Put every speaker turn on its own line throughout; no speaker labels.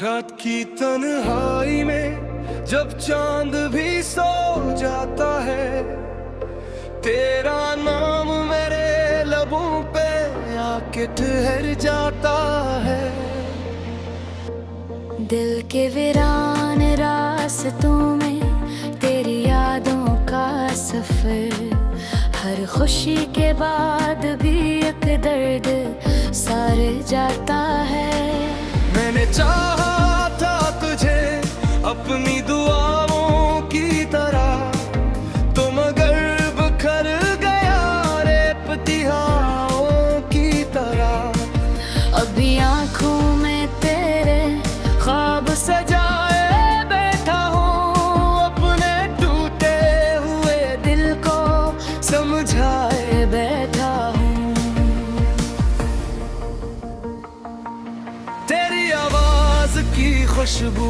रात की तन्हाई में जब चांद भी सो जाता है, तेरा नाम मेरे लबों पे आके ठहर जाता है।
दिल के वीरान रास्तों में तेरी यादों का सफर, हर खुशी के बाद भी एक दर्द सार जाता है।
मैंने चाहा था तुझे अपनी दुआओं की तरह, तो मगर बिखर गया रेपतिहाओं की तरह।
अभी आँखों में तेरे ख्वाब सजाए बैठा हूँ, अपने टूटे हुए दिल को समझाए बैठा हूँ।
तेरी आवाज की खुशबू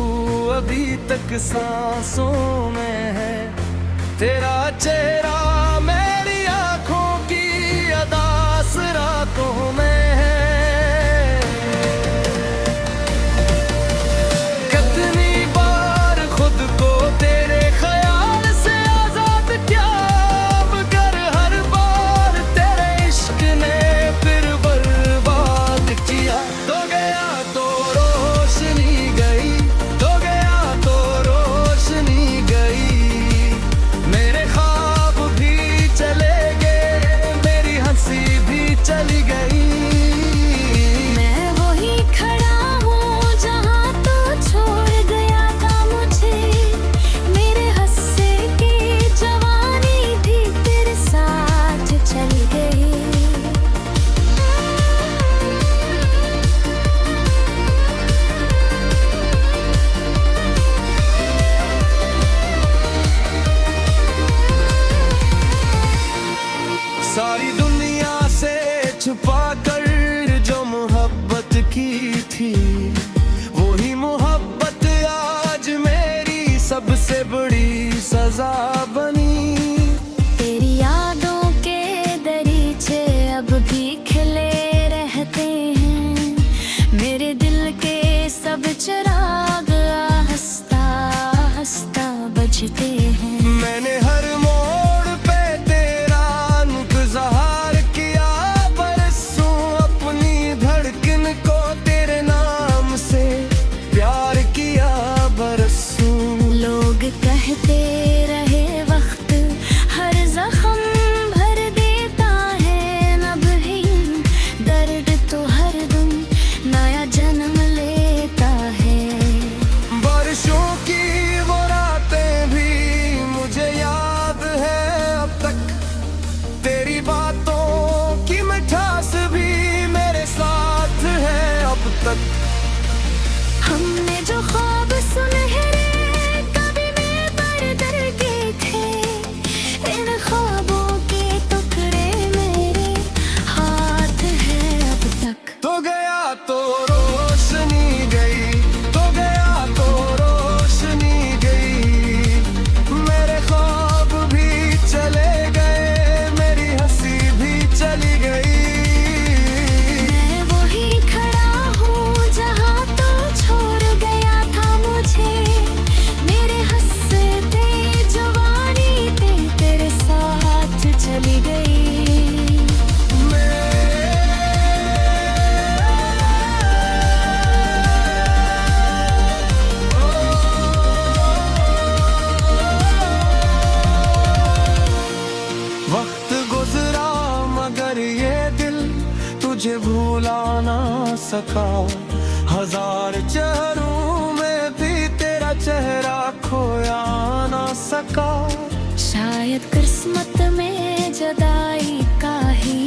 अभी तक सांसों में है, तेरा चेहरा मेरी आंखों की अदास रातों में है। कितनी बार खुद को तेरे ख्याल से आजाद किया, मगर हर बार तेरे इश्क ने फिर बर्बाद किया। तो गया तो रोशनी गई, तो गया तो रोशनी गई, मेरे ख्वाब भी चले गए, मेरी हंसी भी चली गई।
मैं वही खड़ा हूँ जहाँ तू छोड़ गया था मुझे, मेरे हंसे की जवानी भी तेरे साथ चली गई।
सारी दुनिया से छुपा कर जो मोहब्बत की थी, वही मोहब्बत आज मेरी सबसे बड़ी सजा बनी।
तेरी यादों के दरीचे अब भी खिले रहते हैं, मेरे दिल के सब चिराग हंसता हंसता बजते हैं।
मैंने हर मोड़ पे तेरा इंतजार किया, बरसों अपनी धड़कन को तेरे नाम से प्यार किया बरसों।
लोग कहते रहे वक्त हर जख्म भर देता है, नबहीन दर्द तो हर दम नया जन्म लेता है।
बारिशों की वो रातें भी मुझे याद है अब तक, तेरी बातों की मिठास भी मेरे साथ है अब तक।
हमने जो ख्वाब सुनहरे कभी में बरदर के थे, इन ख्वाबों के टुकड़े मेरे हाथ है अब तक।
तो गया तो रोशनी गई, तो गया तो रोशनी गई, मेरे ख्वाब भी चले गए, मेरी हंसी भी चली गई।
मैं वही खड़ा हूँ जहाँ तू छोड़ गया था मुझे, मेरे हंसते जवानी पे तेरे साथ चली गई।
वक्त गुजरा मगर ये दिल तुझे भूला ना सका, हजार चेहरों में भी तेरा चेहरा खोया ना सका।
शायद किस्मत में जुदाई का ही